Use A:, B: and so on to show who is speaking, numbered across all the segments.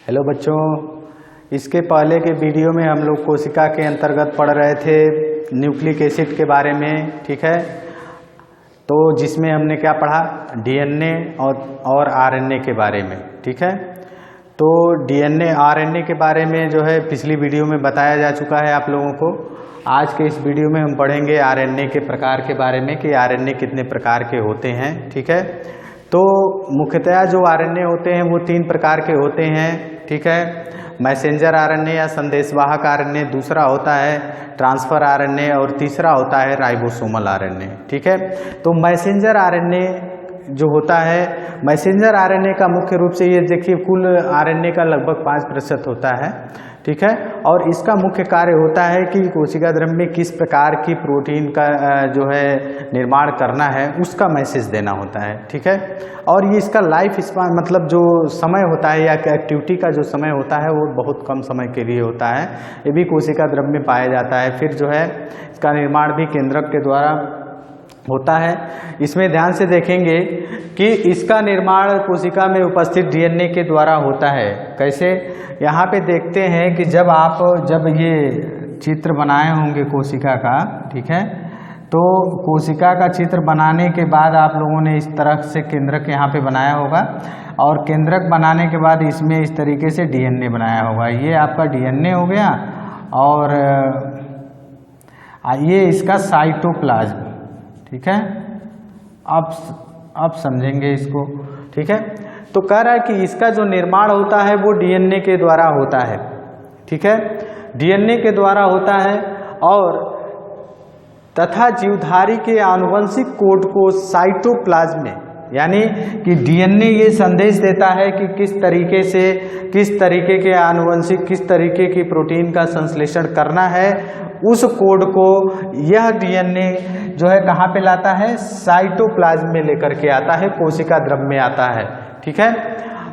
A: Hello बच्चों, इसके पहले के वीडियो में हम लोग कोशिका के अंतर्गत पढ़ रहे थे न्यूक्लिक एसिड के बारे में। ठीक है, तो जिसमें हमने क्या पढ़ा, डीएनए और आरएनए के बारे में। ठीक है, तो डीएनए आरएनए के बारे में जो है पिछली वीडियो में बताया जा चुका है आप लोगों को। आज के इस वीडियो में हम पढ़ेंगे आरएनए के प्रकार के बारे में कि आरएनए कितने प्रकार के होते हैं। ठीक है, तो मुख्यतः जो आरएनए होते हैं वो 3 प्रकार के होते हैं। ठीक है, मैसेंजर आरएनए या संदेशवाहक आरएनए, दूसरा होता है ट्रांसफर आरएनए और तीसरा होता है राइबोसोमल आरएनए। ठीक है, तो मैसेंजर आरएनए जो होता है, मैसेंजर आरएनए का मुख्य रूप से ये देखिए कुल आरएनए का लगभग 5% होता है। ठीक है, और इसका मुख्य कार्य होता है कि कोशिका द्रव्य में किस प्रकार की प्रोटीन का जो है निर्माण करना है उसका मैसेज देना होता है। ठीक है, और ये इसका लाइफ स्पान मतलब जो समय होता है या एक्टिविटी का जो समय होता है वो बहुत कम समय के लिए होता है। ये भी कोशिका द्रव्य में पाया जाता है। फिर जो है इसका निर्माण भी केंद्रक के द्वारा होता है। इसमें ध्यान से देखेंगे कि इसका निर्माण कोशिका में उपस्थित डीएनए के द्वारा होता है। कैसे, यहाँ पे देखते हैं कि जब ये चित्र बनाए होंगे कोशिका का, ठीक है, तो कोशिका का चित्र बनाने के बाद आप लोगों ने इस तरह से केंद्रक यहाँ पे बनाया होगा और केंद्रक बनाने के बाद इसमें इस तरीके से डीएनए बनाया होगा। ये आपका डीएनए हो गया और ये इसका साइटोप्लाज्म। ठीक है, अब समझेंगे इसको। ठीक है, तो कह रहा है कि इसका जो निर्माण होता है वो डीएनए के द्वारा होता है। ठीक है, डीएनए के द्वारा होता है और तथा जीवधारी के आनुवंशिक कोड को साइटोप्लाज्म में, यानी कि डीएनए ये संदेश देता है कि किस तरीके के आनुवंशिक किस तरीके की प्रोटीन का संश्लेषण करना है। उस कोड को यह डीएनए जो है कहाँ पे लाता है, साइटोप्लाज्म में लेकर के आता है, कोशिका द्रव्य में आता है। ठीक है,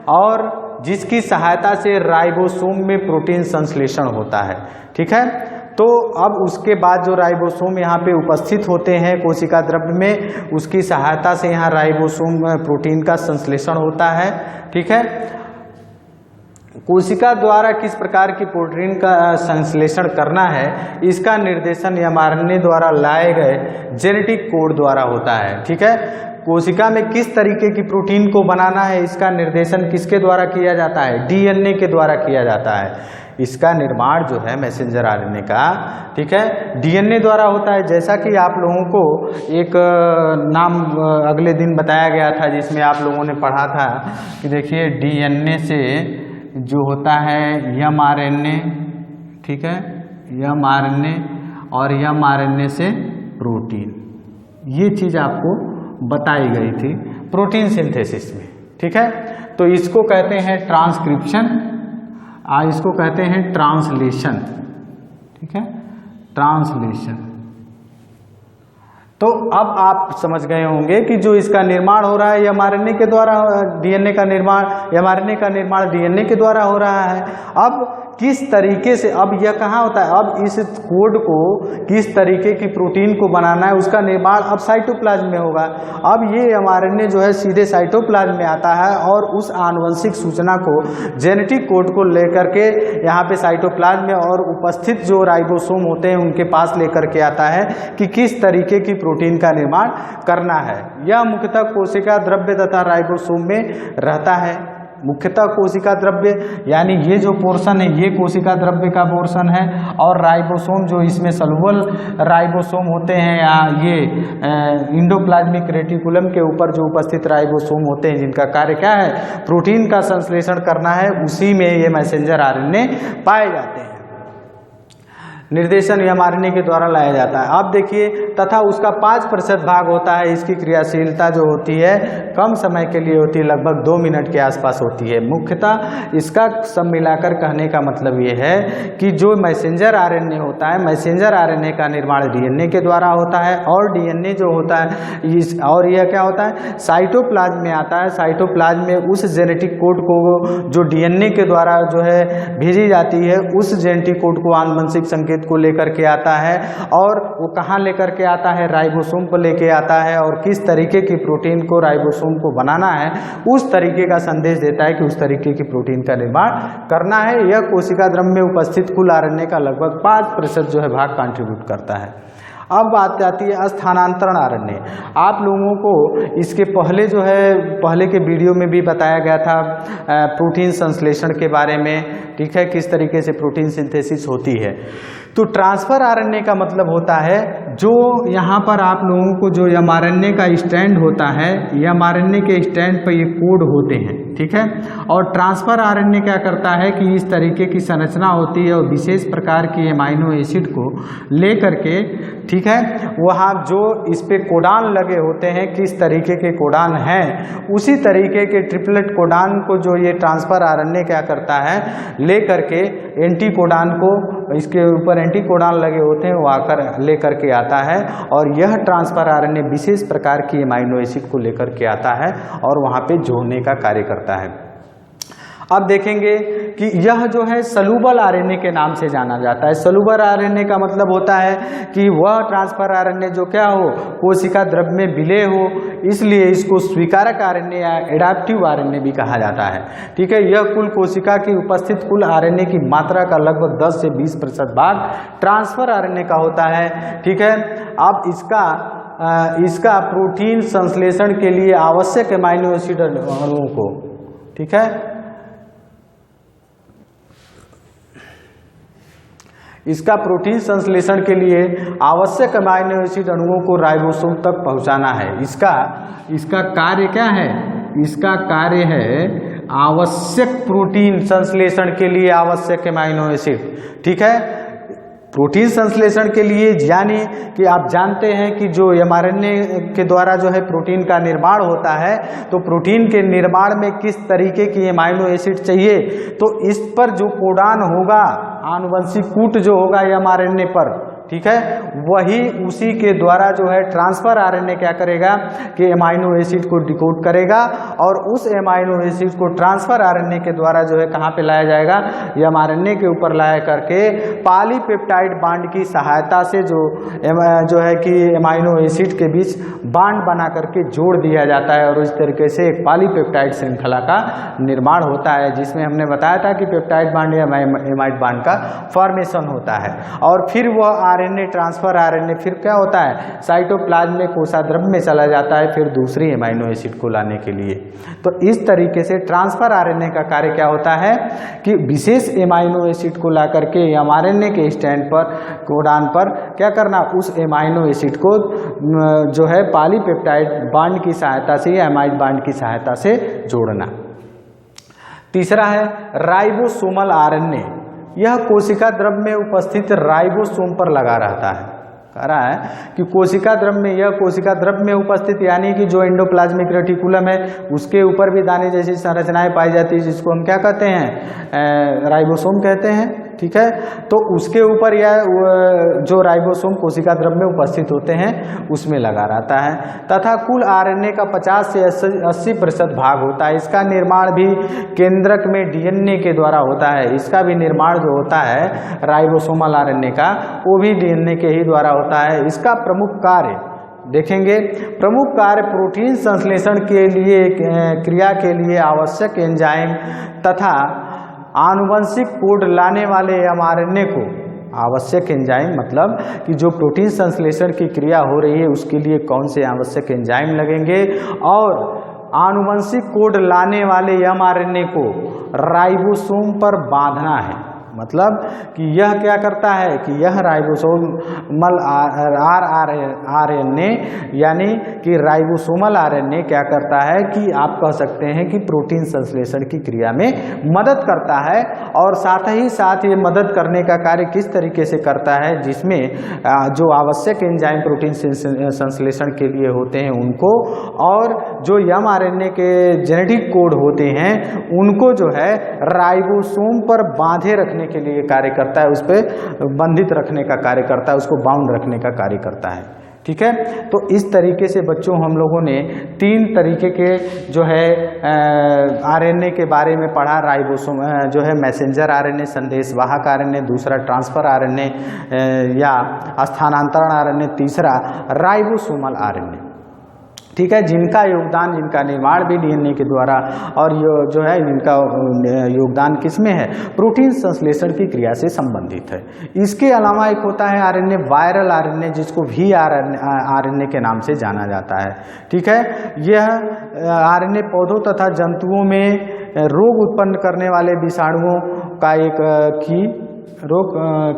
A: और जिसकी सहायता से राइबोसोम में प्रोटीन संश्लेषण होता है। ठीक है, तो अब उसके बाद जो राइबोसोम यहाँ पे उपस्थित होते हैं कोशिका द्रव्य में, उसकी सहायता से यहाँ राइबोसोम प्रोटीन का संश्लेषण होता है। ठीक है, कोशिका द्वारा किस प्रकार की प्रोटीन का संश्लेषण करना है इसका निर्देशन एमआरएनए द्वारा लाए गए जेनेटिक कोड द्वारा होता है। ठीक है, कोशिका में किस तरीके की प्रोटीन को बनाना है इसका निर्देशन किसके द्वारा किया जाता है, डीएनए के द्वारा किया जाता है। इसका निर्माण जो है मैसेंजर आरएनए का, ठीक है, डीएनए द्वारा होता है। जैसा कि आप लोगों को एक नाम अगले दिन बताया गया था जिसमें आप लोगों ने पढ़ा था कि देखिए डीएनए से जो होता है एमआरएनए, ठीक है, एमआरएनए और एमआरएनए से प्रोटीन, ये चीज़ आपको बताई गई थी प्रोटीन सिंथेसिस में। ठीक है, तो इसको कहते हैं ट्रांसक्रिप्शन, इसको कहते हैं ट्रांसलेशन। ठीक है, ट्रांसलेशन। तो अब आप समझ गए होंगे कि जो इसका निर्माण हो रहा है एमआरएनए के द्वारा, डीएनए का निर्माण, एमआरएनए का निर्माण डीएनए के द्वारा हो रहा है। अब किस तरीके से, अब यह कहाँ होता है, अब इस कोड को किस तरीके की प्रोटीन को बनाना है उसका निर्माण अब साइटोप्लाज्म में होगा। अब ये एमआरएनए जो है सीधे साइटोप्लाज्म में आता है और उस आनुवंशिक सूचना को, जेनेटिक कोड को लेकर के यहाँ पे साइटोप्लाज्म में और उपस्थित जो राइबोसोम होते हैं उनके पास लेकर के आता है कि किस तरीके की प्रोटीन का निर्माण करना है। यह मुख्यतः कोशिका द्रव्य तथा राइबोसोम में रहता है। मुख्यतः कोशिका द्रव्य यानी ये जो पोर्शन है ये कोशिका द्रव्य का पोर्शन है, और राइबोसोम जो इसमें सलुबल राइबोसोम होते हैं या ये इंडोप्लाज्मिक रेटिकुलम के ऊपर जो उपस्थित राइबोसोम होते हैं जिनका कार्य क्या है, प्रोटीन का संश्लेषण करना है, उसी में ये मैसेंजर आरएनए पाए जाते हैं। निर्देशन एमआरएनए के द्वारा लाया जाता है। अब देखिए, तथा उसका 5% भाग होता है, इसकी क्रियाशीलता जो होती है कम समय के लिए होती है, लगभग 2 मिनट के आसपास होती है। मुख्यतः इसका सब मिलाकर कहने का मतलब ये है कि जो मैसेंजर आरएनए होता है, मैसेंजर आरएनए का निर्माण डीएनए के द्वारा होता है और डीएनए जो होता है और यह क्या होता है, साइटोप्लाज्म में आता है। साइटोप्लाज्म में उस जेनेटिक कोड को जो डीएनए के द्वारा जो है भेजी जाती है, उस जेनेटिक कोड को आनुवंशिक संकेत यूनिट को लेकर के आता है और वो कहाँ लेकर के आता है, राइबोसोम पर लेके आता है, और किस तरीके की प्रोटीन को राइबोसोम को बनाना है उस तरीके का संदेश देता है कि उस तरीके की प्रोटीन का निर्माण करना है। यह कोशिका द्रव्य में उपस्थित कुल आरएनए का लगभग 5% जो है भाग कंट्रीब्यूट करता है। अब बात आती है स्थानांतरण आरएनए। आप लोगों को इसके पहले जो है पहले के वीडियो में भी बताया गया था प्रोटीन संश्लेषण के बारे में, ठीक है, किस तरीके से प्रोटीन सिंथेसिस होती है। तो ट्रांसफर आरएनए का मतलब होता है जो यहाँ पर आप लोगों को जो एमआरएनए का स्टैंड होता है, एमआरएनए के स्टैंड पर ये कोड होते हैं, ठीक है। और ट्रांसफर आरएनए क्या करता है कि इस तरीके की संरचना होती है और विशेष प्रकार की एमाइनो एसिड को लेकर के, ठीक है, वहाँ जो इस पे कोडान लगे होते हैं, किस तरीके के कोडान हैं, उसी तरीके के ट्रिपलेट कोडान को जो ये ट्रांसफर आरएनए क्या करता है, ले करके एंटीकोडान को, इसके ऊपर एंटीकोडान लगे होते हैं, वो आकर लेकर के आता है और यह ट्रांसफर आरएनए विशेष प्रकार की एमाइनो एसिड को लेकर के आता है और वहाँ पे जोड़ने का कार्य करता है। अब देखेंगे कि यह जो है सलूबल आरएनए के नाम से जाना जाता है। सलूबल आरएनए का मतलब होता है कि वह ट्रांसफर आरएनए जो क्या हो, कोशिका द्रव्य में विलय हो, इसलिए इसको स्वीकारक आरएनए या एडाप्टिव आरएनए भी कहा जाता है, ठीक है। यह कुल कोशिका की उपस्थित कुल आरएनए की मात्रा का लगभग 10 से 20% भाग ट्रांसफर आरएनए का होता है, ठीक है। अब इसका प्रोटीन संश्लेषण के लिए आवश्यक एमाइनो एसिड अणुओं को, ठीक है, इसका प्रोटीन संश्लेषण के लिए आवश्यक अमाइनो एसिड अणुओं को राइबोसोम तक पहुंचाना है। इसका कार्य क्या है, इसका कार्य है आवश्यक प्रोटीन संश्लेषण के लिए आवश्यक अमाइनो एसिड, ठीक है। प्रोटीन संश्लेषण के लिए, यानी कि आप जानते हैं कि जो एमआरएनए के द्वारा जो है प्रोटीन का निर्माण होता है, तो प्रोटीन के निर्माण में किस तरीके की एमाइनो एसिड चाहिए, तो इस पर जो कोडान होगा, आनुवंशिक कूट जो होगा एमआरएनए पर, ठीक है, वही उसी के द्वारा जो है ट्रांसफर आरएनए क्या करेगा कि एमाइनो एसिड को डिकोड करेगा और उस एमाइनो एसिड को ट्रांसफर आरएनए के द्वारा जो है कहाँ पे लाया जाएगा, एमआरएनए के ऊपर लाया करके पॉलीपेप्टाइड बांड की सहायता से जो है कि एमाइनो एसिड के बीच बांड बना करके जोड़ दिया जाता है और इस तरीके से एक पॉलीपेप्टाइड श्रृंखला का निर्माण होता है, जिसमें हमने बताया था कि पेप्टाइड बांड या एमाइड बांड का फॉर्मेशन होता है। और फिर वह आरएनए ट्रांसफर आरएनए फिर क्या होता है, साइटोप्लाज्म में कोशाद्रव्य में चला जाता है फिर दूसरी एमाइनो एसिड को लाने के लिए। तो इस तरीके से ट्रांसफर आरएनए का कार्य क्या होता है कि विशेष एमाइनो एसिड को ला करके एमआरएनए के स्टैंड पर, कोडान पर क्या करना, उस एमाइनो एसिड को जो है पॉलीपेप्टाइड बांड की सहायता से या एमाइड बांड की सहायता से जोड़ना। तीसरा है राइबोसोमल आरएनए। यह कोशिका द्रव्य में उपस्थित राइबोसोम पर लगा रहता है। कह रहा है कि कोशिका द्रव्य में, यह कोशिका द्रव्य में उपस्थित, यानी कि जो एंडोप्लाज्मिक रेटिकुलम है उसके ऊपर भी दाने जैसी संरचनाएं पाई जाती है, जिसको हम क्या कहते हैं, राइबोसोम कहते हैं, ठीक है। तो उसके ऊपर यह जो राइबोसोम कोशिका द्रव्य में उपस्थित होते हैं उसमें लगा रहता है तथा कुल आरएनए का 50 से 80% भाग होता है। इसका निर्माण भी केंद्रक में डीएनए के द्वारा होता है। इसका भी निर्माण जो होता है राइबोसोमल आरएनए का, वो भी डीएनए के ही द्वारा होता है। इसका प्रमुख कार्य देखेंगे, प्रमुख कार्य प्रोटीन संश्लेषण के लिए क्रिया के लिए आवश्यक एंजाइम तथा आनुवंशिक कोड लाने वाले एमआरएनए को, आवश्यक एंजाइम मतलब कि जो प्रोटीन संश्लेषण की क्रिया हो रही है उसके लिए कौन से आवश्यक एंजाइम लगेंगे, और आनुवंशिक कोड लाने वाले एमआरएनए को राइबोसोम पर बांधना है। मतलब कि यह क्या करता है कि यह राइबोसोमल आरएनए यानी कि राइबोसोमल आरएनए क्या करता है कि आप कह सकते हैं कि प्रोटीन संश्लेषण की क्रिया में मदद करता है, और साथ ही साथ ये मदद करने का कार्य किस तरीके से करता है, जिसमें जो आवश्यक एंजाइम प्रोटीन संश्लेषण के लिए होते हैं उनको, और जो एमआरएनए के जेनेटिक कोड होते हैं उनको जो है राइबोसोम पर बांधे रखने के लिए कार्य करता है, उस पर बंधित रखने का कार्य करता है, उसको बाउंड रखने का कार्य करता है। ठीक है। तो इस तरीके से बच्चों हम लोगों ने 3 तरीके के जो है आरएनए के बारे में पढ़ा। राइबोसोम जो है मैसेंजर आरएनए, संदेशवाहक आरएनए, दूसरा ट्रांसफर आरएनए या स्थानांतरण आरएनए, तीसरा राइबोसोमल आरएनए, ठीक है, जिनका योगदान, जिनका निर्माण भी डीएनए के द्वारा और जो है इनका योगदान किसमें है, प्रोटीन संश्लेषण की क्रिया से संबंधित है। इसके अलावा एक होता है आरएनए, वायरल आरएनए, जिसको भी आरएनए के नाम से जाना जाता है, ठीक है। यह आरएनए पौधों तथा जंतुओं में रोग उत्पन्न करने वाले विषाणुओं का रोग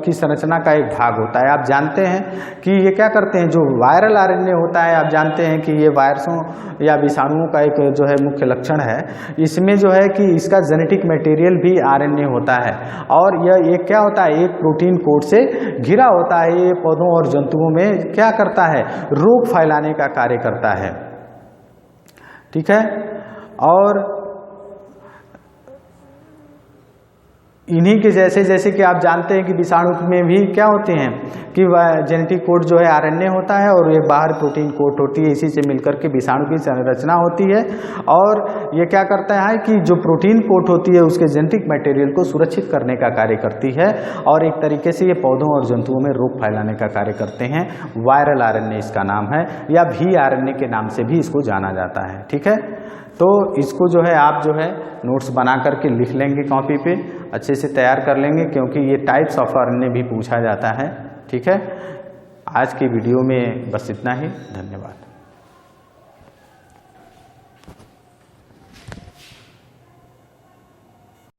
A: की संरचना का एक भाग होता है। आप जानते हैं कि ये क्या करते हैं, जो वायरल आरएनए होता है, आप जानते हैं कि ये वायरसों या विषाणुओं का एक जो है मुख्य लक्षण है। इसमें जो है कि इसका जेनेटिक मटेरियल भी आरएनए होता है और यह एक क्या होता है, एक प्रोटीन कोड से घिरा होता है। ये पौधों और जंतुओं में क्या करता है, रोग फैलाने का कार्य करता है, ठीक है। और इन्हीं के जैसे कि आप जानते हैं कि विषाणु में भी क्या होते हैं कि जेनेटिक कोड जो है आरएनए होता है और एक बाहर प्रोटीन कोड होती है, इसी से मिलकर के विषाणु की संरचना होती है। और ये क्या करता है कि जो प्रोटीन कोड होती है उसके जेनेटिक मटेरियल को सुरक्षित करने का कार्य करती है और एक तरीके से ये पौधों और जंतुओं में रोग फैलाने का कार्य करते हैं। वायरल आरएनए इसका नाम है या भी आरएनए के नाम से भी इसको जाना जाता है, ठीक है। तो इसको जो है आप जो है नोट्स बना करके लिख लेंगे, कॉपी पे अच्छे से तैयार कर लेंगे, क्योंकि ये टाइप्स ऑफ आरएनए भी पूछा जाता है, ठीक है। आज की वीडियो में बस इतना ही, धन्यवाद।